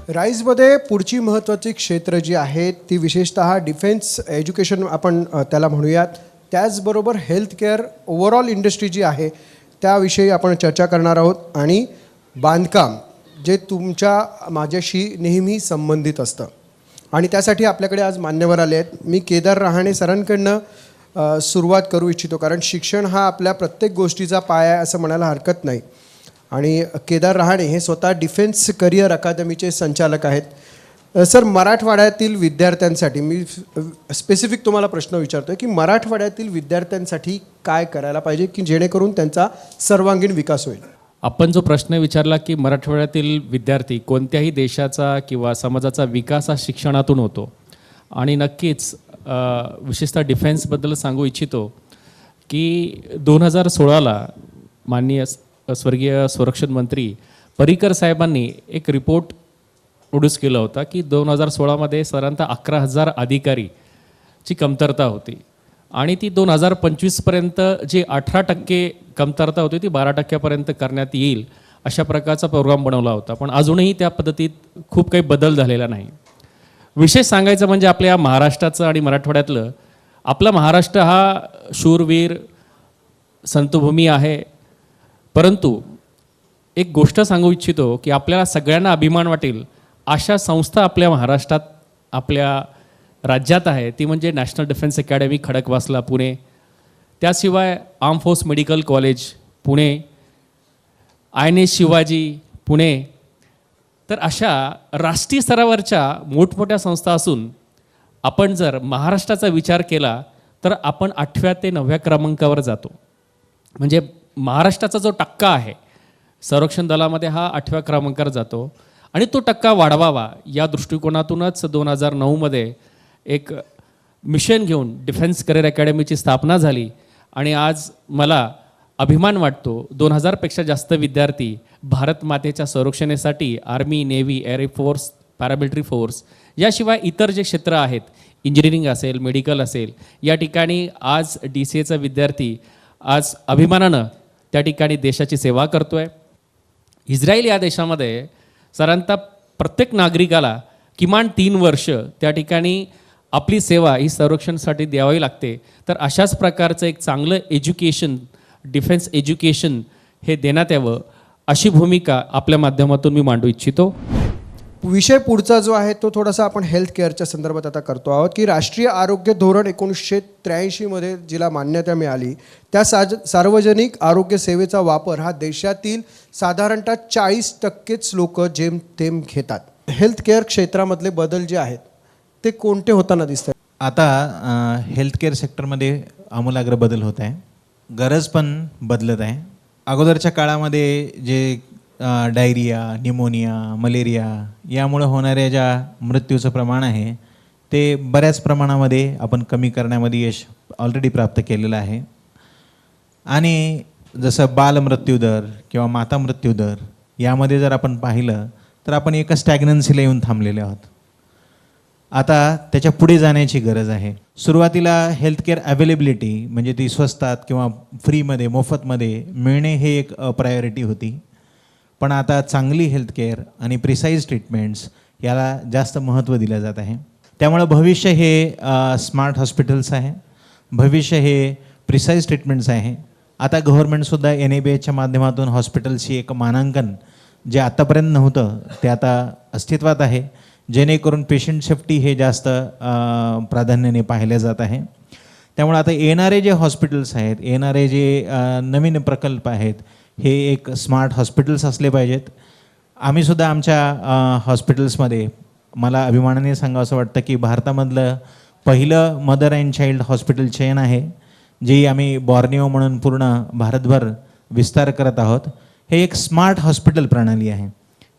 राईजमध्ये पुढची महत्त्वाची क्षेत्र जी आहेत ती विशेषतः डिफेन्स एज्युकेशन आपण त्याला म्हणूयात. त्याचबरोबर हेल्थ केअर ओव्हरऑल इंडस्ट्री जी आहे त्याविषयी आपण चर्चा करणार आहोत आणि बांधकाम जे तुमच्या माझ्याशी नेहमी संबंधित असतं आणि त्यासाठी आपल्याकडे आज मान्यवर आले आहेत. मी केदार रहाणे सरांकडनं सुरुवात करू इच्छितो कारण शिक्षण हा आपल्या प्रत्येक गोष्टीचा पाया आहे असं म्हणायला हरकत नाही. आणि केदार रहाणे हे स्वतः डिफेन्स करिअर अकादमीचे संचालक आहेत. सर, मराठवाड्यातील विद्यार्थ्यांसाठी मी स्पेसिफिक तुम्हाला प्रश्न विचारतो आहे की मराठवाड्यातील विद्यार्थ्यांसाठी काय करायला पाहिजे की जेणेकरून त्यांचा सर्वांगीण विकास होईल. आपण जो प्रश्न विचारला की मराठवाड्यातील विद्यार्थी कोणत्याही देशाचा किंवा समाजाचा विकास हा शिक्षणातून होतो आणि नक्कीच विशेषतः डिफेन्सबद्दल सांगू इच्छितो की 2016ला माननीय स्वर्गीय संरक्षण मंत्री पर्रिकर साहेबांनी एक रिपोर्ट प्रोड्यूस केला होता की 2016मध्ये साधारणतः 11,000 अधिकारीची कमतरता होती आणि ती 2025पर्यंत जी 18% कमतरता होती ती 12% करण्यात येईल अशा प्रकारचा प्रोग्राम बनवला होता. पण अजूनही त्या पद्धतीत खूप काही बदल झालेला नाही. विशेष सांगायचं म्हणजे आपल्या महाराष्ट्राचं आणि मराठवाड्यातलं आपला महाराष्ट्र हा शूरवीर संतभूमी आहे. परंतु एक गोष्ट सांगू इच्छितो की आपल्याला सगळ्यांना अभिमान वाटेल अशा संस्था आपल्या महाराष्ट्रात आपल्या राज्यात आहे ती म्हणजे national defence academy Khadakwasla Pune, त्याशिवाय arm force medical college Pune, INS Shivaji Pune. तर अशा राष्ट्रीय स्तरावरच्या मोठमोठ्या संस्था असून आपण जर महाराष्ट्राचा विचार केला तर आपण 8व्या ते 9व्या क्रमांकावर जातो. म्हणजे महाराष्ट्राचा जो टक्का आहे संरक्षण दलामध्ये हा 8व्या क्रमांकावर जातो आणि तो टक्का वाढवावा या दृष्टिकोनातूनच 2009मध्ये एक मिशन घेऊन डिफेन्स करिअर अकॅडमीची स्थापना झाली आणि आज मला अभिमान वाटतो 2000पेक्षा जास्त विद्यार्थी भारत मातेच्या संरक्षणासाठी army, navy, air force, paramilitary force याशिवाय इतर जे क्षेत्र आहेत इंजिनिअरिंग असेल, मेडिकल असेल, या ठिकाणी आज DCAचा विद्यार्थी आज अभिमानानं त्या ठिकाणी देशाची सेवा करतो आहे. इस्रायल या देशामध्ये साधारणतः प्रत्येक नागरिकाला किमान 3 वर्ष त्या ठिकाणी आपली सेवा ही संरक्षणासाठी द्यावी लागते. तर अशाच प्रकारचं एक चांगलं एज्युकेशन, डिफेन्स एज्युकेशन हे देण्यात यावं अशी भूमिका आपल्या माध्यमातून मी मांडू इच्छितो. विषय पुढचा जो आहे तो थोडासा आपण हेल्थ केअरच्या संदर्भात आता करतो आहोत की राष्ट्रीय आरोग्य धोरण 1983मध्ये जिला मान्यता मिळाली त्या सार्वजनिक आरोग्य सेवेचा वापर हा देशातील साधारणतः 40%च लोक जेमतेम घेतात. हेल्थ केअर क्षेत्रामधले बदल जे आहेत ते कोणते होताना दिसतात? आता हेल्थ केअर सेक्टरमध्ये आमूलाग्र बदल होत आहे, गरज पण बदलत आहे. अगोदरच्या काळामध्ये जे डायरिया, निमोनिया, मलेरिया यामुळे होणाऱ्या ज्या मृत्यूचं प्रमाण आहे ते बऱ्याच प्रमाणामध्ये आपण कमी करण्यामध्ये यश ऑलरेडी प्राप्त केलेलं आहे. आणि जसं बालमृत्यूदर किंवा माता मृत्यूदर यामध्ये जर आपण पाहिलं तर आपण एका स्टॅग्नन्सीला येऊन थांबलेले आहोत. आता त्याच्या पुढे जाण्याची गरज आहे. सुरुवातीला हेल्थ केअर अवेलेबिलिटी म्हणजे ती स्वस्तात किंवा फ्रीमध्ये, मोफतमध्ये मिळणे हे एक प्रायोरिटी होती. पण आता चांगली हेल्थ केअर आणि प्रिसाईज ट्रीटमेंट्स याला जास्त महत्त्व दिलं जात आहे. त्यामुळं भविष्य हे स्मार्ट हॉस्पिटल्स आहे, भविष्य हे प्रिसाईज ट्रीटमेंट्स आहे. आता गव्हर्नमेंटसुद्धा NABHच्या माध्यमातून हॉस्पिटल्सची एक मानांकन जे आतापर्यंत नव्हतं ते आता अस्तित्वात आहे, जेणेकरून पेशंट सेफ्टी हे जास्त प्राधान्याने पाहिले जात आहे. त्यामुळे आता येणारे जे हॉस्पिटल्स आहेत, येणारे जे नवीन प्रकल्प आहेत हे एक स्मार्ट हॉस्पिटल्स असले पाहिजेत. आम्हीसुद्धा आमच्या हॉस्पिटल्समध्ये मला अभिमानाने सांगावं असं वाटतं की भारतामधलं पहिलं mother and child hospital chain आहे जी आम्ही बॉर्निओ म्हणून पूर्ण भारतभर विस्तार करत आहोत. हे एक स्मार्ट हॉस्पिटल प्रणाली आहे.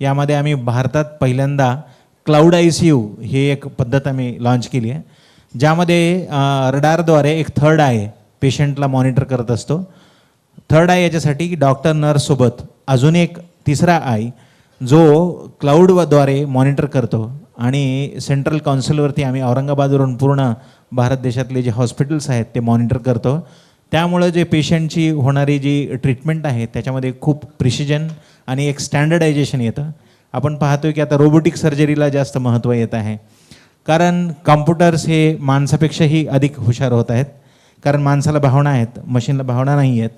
यामध्ये आम्ही भारतात पहिल्यांदा क्लाउड ICU ही एक पद्धत आम्ही लॉन्च केली आहे, ज्यामध्ये रडारद्वारे एक थर्ड आय पेशंटला मॉनिटर करत असतो. थर्ड आय याच्यासाठी की डॉक्टर नर्ससोबत अजून एक तिसरा आय जो क्लाउडद्वारे मॉनिटर करतो आणि सेंट्रल काउन्सिलवरती आम्ही औरंगाबादवरून पूर्ण भारत देशातले जे हॉस्पिटल्स आहेत ते मॉनिटर करतो. त्यामुळं जे पेशंटची होणारी जी ट्रीटमेंट आहे त्याच्यामध्ये खूप प्रिसिजन आणि एक स्टँडर्डायझेशन येतं आपण पाहतोय की आता रोबोटिक सर्जरीला जास्त महत्त्व येत आहे, कारण कॉम्प्युटर्स हे माणसापेक्षाही अधिक हुशार होत आहेत, कारण माणसाला भावना आहेत, मशीनला भावना नाही आहेत.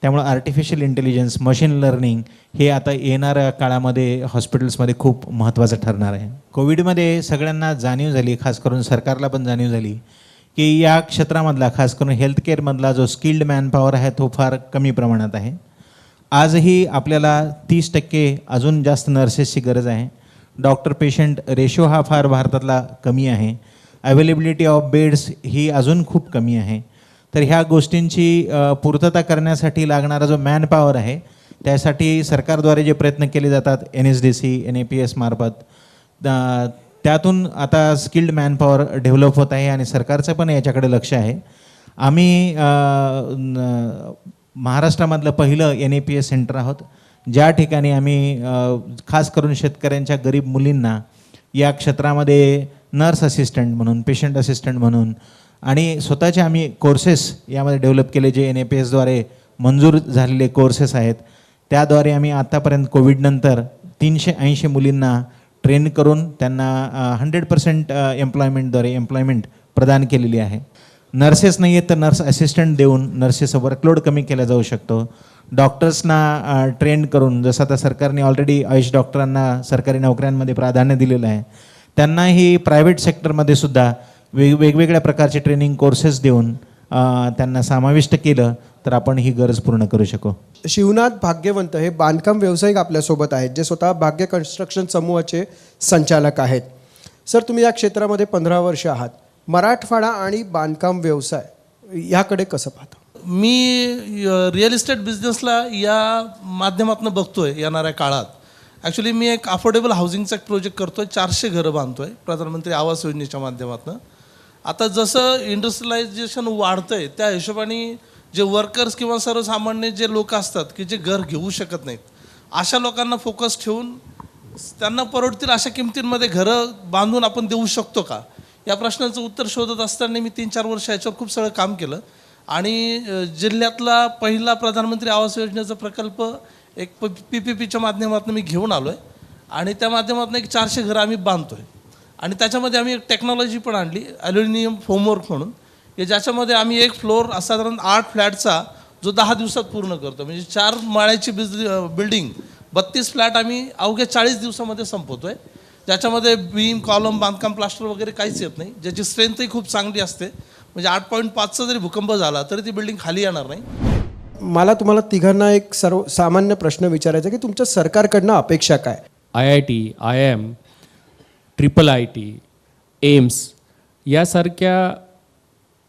त्यामुळे आर्टिफिशियल इंटेलिजन्स, मशीन लर्निंग हे आता येणाऱ्या काळामध्ये हॉस्पिटल्समध्ये खूप महत्त्वाचं ठरणार आहे. कोविडमध्ये सगळ्यांना जाणीव झाली, खास करून सरकारला पण जाणीव झाली की या क्षेत्रामधला, खास करून हेल्थकेअरमधला जो स्किल्ड मॅनपॉवर आहे तो फार कमी प्रमाणात आहे. आजही आपल्याला 30% अजून जास्त नर्सेसची गरज आहे. डॉक्टर पेशंट रेशो हा फार भारतातला कमी आहे. अवेलेबिलिटी ऑफ बेड्स ही अजून खूप कमी आहे. तर ह्या गोष्टींची पूर्तता करण्यासाठी लागणारा जो मॅनपॉवर आहे त्यासाठी सरकारद्वारे जे प्रयत्न केले जातात NSDC, NAPS मार्फत, त्यातून आता स्किल्ड मॅनपॉवर डेव्हलप होत आहे आणि सरकारचं पण याच्याकडे लक्ष आहे. आम्ही महाराष्ट्रामधलं पहिलं NAPS सेंटर आहोत, ज्या ठिकाणी आम्ही खास करून शेतकऱ्यांच्या गरीब मुलींना या क्षेत्रामध्ये नर्स असिस्टंट म्हणून, पेशंट असिस्टंट म्हणून आणि स्वतःचे आम्ही कोर्सेस यामध्ये डेव्हलप केले, जे NAPSद्वारे मंजूर झालेले कोर्सेस आहेत. त्याद्वारे आम्ही आत्तापर्यंत कोविडनंतर 380 मुलींना ट्रेन करून त्यांना 100% एम्प्लॉयमेंट प्रदान केलेली आहे. नर्सेस नाही आहेत तर नर्स असिस्टंट देऊन नर्सेसचा वर्कलोड कमी केला जाऊ शकतो. डॉक्टर्सना ट्रेन करून, जसं आता सरकारने ऑलरेडी आयुष डॉक्टरांना सरकारी नोकऱ्यांमध्ये प्राधान्य दिलेलं आहे, त्यांनाही प्रायव्हेट सेक्टरमध्ये सुद्धा वेगवेगळ्या प्रकारचे ट्रेनिंग कोर्सेस देऊन त्यांना समाविष्ट केलं तर आपण ही गरज पूर्ण करू शकू. शिवनाथ भाग्यवंत हे बांधकाम व्यावसायिक आपल्यासोबत आहेत, जे स्वतः भाग्य कन्स्ट्रक्शन समूहाचे संचालक आहेत. सर, तुम्ही या क्षेत्रामध्ये 15 वर्ष आहात. मराठवाडा आणि बांधकाम व्यवसाय याकडे कसं पाहता? मी रिअल इस्टेट बिझनेसला या माध्यमातून बघतोय येणाऱ्या काळात. ॲक्च्युली मी एक अफोर्डेबल हाऊसिंगचा एक प्रोजेक्ट करतोय, 400 घरं बांधतोय प्रधानमंत्री आवास योजनेच्या माध्यमातून. आता जसं इंडस्ट्रियलायझेशन वाढतंय त्या हिशोबाने जे वर्कर्स किंवा सर्वसामान्य जे लोक असतात की जे घर घेऊ शकत नाहीत, अशा लोकांना फोकस ठेवून त्यांना परवडतील अशा किमतींमध्ये घरं बांधून आपण देऊ शकतो का, या प्रश्नाचं उत्तर शोधत असताना मी 3-4 वर्ष याच्यावर खूप सगळं काम केलं. आणि जिल्ह्यातला पहिला प्रधानमंत्री आवास योजनेचा प्रकल्प एक PPPच्या माध्यमातून मी घेऊन आलो आहे आणि त्या माध्यमातून एक 400 घरं आम्ही बांधतो आहे. आणि त्याच्यामध्ये आम्ही एक टेक्नॉलॉजी पण आणली, ॲल्युमिनियम फोमवर्क म्हणून, की ज्याच्यामध्ये आम्ही एक फ्लोअर साधारण 8 फ्लॅटचा जो 10 दिवसात पूर्ण करतो. म्हणजे 4 माळ्याची बिल्डिंग 32 फ्लॅट आम्ही अवघ्या 40 दिवसामध्ये संपवतो आहे, ज्याच्यामध्ये बीम, कॉलम, बांधकाम, प्लास्टर वगैरे काहीच येत नाही, ज्याची स्ट्रेंथही खूप चांगली असते. म्हणजे 8.5चा जरी भूकंप झाला तरी ती बिल्डिंग खाली येणार नाही. मला तुम्हाला तिघांना एक सर्वसामान्य प्रश्न विचारायचा की तुमच्या सरकारकडनं अपेक्षा काय? IIT, IIM, IIIT, एम्स यासारख्या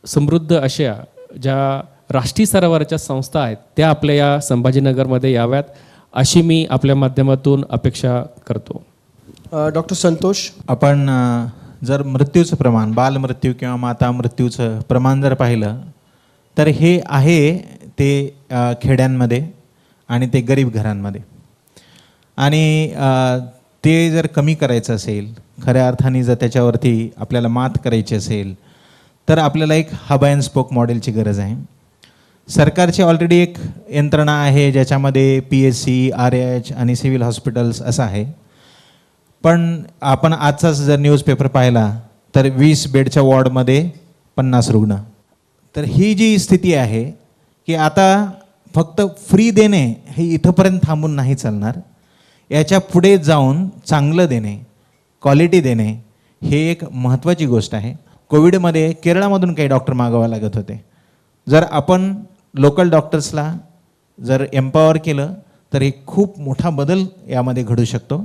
समृद्ध अशा ज्या राष्ट्रीय स्तरावरच्या संस्था आहेत त्या आपल्या या संभाजीनगरमध्ये याव्यात, अशी मी आपल्या माध्यमातून अपेक्षा करतो. डॉक्टर संतोष, आपण जर मृत्यूचं प्रमाण, बालमृत्यू किंवा माता मृत्यूचं प्रमाण जर पाहिलं तर हे आहे ते खेड्यांमध्ये आणि ते गरीब घरांमध्ये. आणि ते जर कमी करायचं असेल, खऱ्या अर्थाने जर त्याच्यावरती आपल्याला मात करायची असेल तर आपल्याला एक हब अँड स्पोक मॉडेलची गरज आहे. सरकारची ऑलरेडी एक यंत्रणा आहे ज्याच्यामध्ये PSC, RH आणि सिव्हिल हॉस्पिटल्स असं आहे. पण आपण आजचाच जर न्यूजपेपर पाहिला तर 20 बेडच्या वॉर्डमध्ये 50 रुग्ण. तर ही जी स्थिती आहे की आता फक्त फ्री देणे हे इथंपर्यंत थांबून नाही चालणार, याच्या पुढे जाऊन चांगलं देणे, क्वालिटी देणे हे एक महत्त्वाची गोष्ट आहे. कोविडमध्ये केरळमधून काही डॉक्टर मागवावे लागत होते. जर आपण लोकल डॉक्टर्सला जर एम्पॉवर केलं तर एक खूप मोठा बदल यामध्ये घडू शकतो.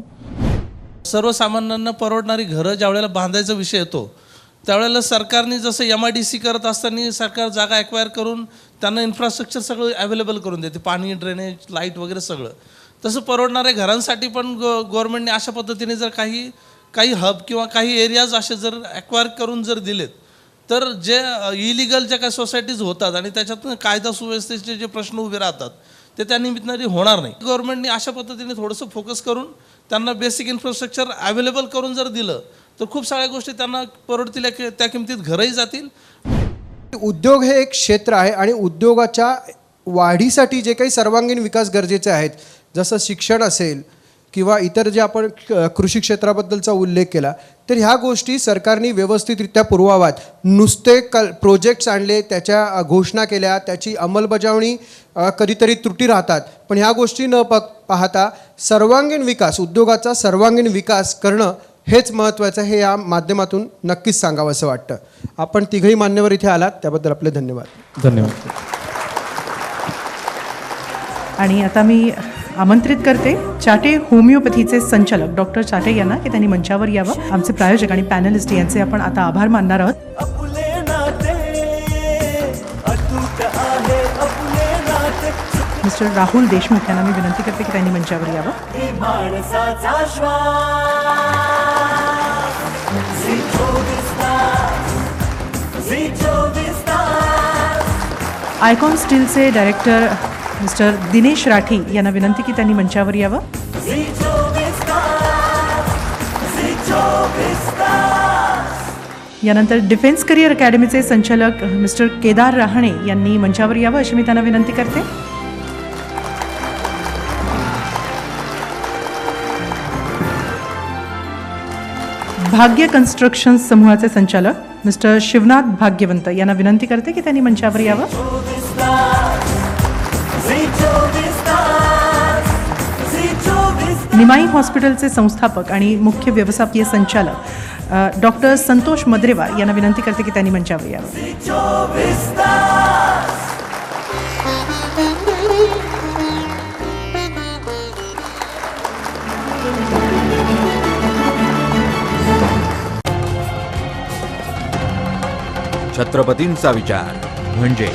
सर्वसामान्यांना परवडणारी घरं ज्यावेळेला बांधायचा विषय येतो त्यावेळेला सरकारने जसं MIDC करत असताना सरकार जागा ॲक्वायर करून त्यांना इन्फ्रास्ट्रक्चर सगळं अवेलेबल करून देते, पाणी, ड्रेनेज, लाईट वगैरे सगळं. तसं परवडणाऱ्या घरांसाठी पण गव्हर्नमेंटने अशा पद्धतीने जर काही हब किंवा काही एरियाज असे जर ॲक्वायर करून जर दिलेत तर जे इलिगल ज्या काही सोसायटीज होतात आणि त्याच्यातून कायदा सुव्यवस्थेचे जे प्रश्न उभे राहतात ते त्या निमित्ताने होणार नाही. गव्हर्नमेंटने अशा पद्धतीने थोडंसं फोकस करून त्यांना बेसिक इन्फ्रास्ट्रक्चर अवेलेबल करून जर दिलं तर खूप साऱ्या गोष्टी त्यांना परवडतील, त्या किमतीत घरंही जातील. उद्योग हे एक क्षेत्र आहे आणि उद्योगाच्या वाढीसाठी जे काही सर्वांगीण विकास गरजेचे आहेत, जसं शिक्षण असेल किंवा इतर जे आपण कृषी क्षेत्राबद्दलचा उल्लेख केला, तर ह्या गोष्टी सरकारने व्यवस्थितरित्या पुरवाव्यात. नुसते प्रोजेक्ट्स आणले, त्याच्या घोषणा केल्या, त्याची अंमलबजावणी कधीतरी त्रुटी राहतात, पण ह्या गोष्टी न पाहता सर्वांगीण विकास, उद्योगाचा सर्वांगीण विकास करणं हेच महत्त्वाचं हे या माध्यमातून नक्कीच सांगावं असं वाटतं. आपण तिघही मान्यवर इथे आलात त्याबद्दल आपले धन्यवाद. धन्यवाद. आणि आता मी आमंत्रित करते चाटे होमिओपॅथीचे संचालक डॉक्टर चाटे यांना की त्यांनी मंचावर यावं. आमचे प्रायोजक आणि पॅनलिस्ट यांचे आपण आता आभार मानणार आहोत. मिस्टर राहुल देशमुख यांना मी विनंती करते की त्यांनी मंचावर यावं. आयकॉन स्टीलचे डायरेक्टर मिस्टर दिनेश राठी यांना विनंती की त्यांनी मंचावर यावं. यानंतर डिफेन्स करिअर अकॅडमीचे संचालक मिस्टर केदार रहाणे यांनी मंचावर यावं अशी मी त्यांना विनंती करते. भाग्य कन्स्ट्रक्शन समूहाचे संचालक मिस्टर शिवनाथ भाग्यवंत यांना विनंती करते की त्यांनी मंचावर यावं. निमाई हॉस्पिटलचे संस्थापक आणि मुख्य व्यवस्थापकीय संचालक डॉक्टर संतोष मद्रेवार यांना विनंती करते की त्यांनी मंचावर यावं. छत्रपतींचा विचार म्हणजे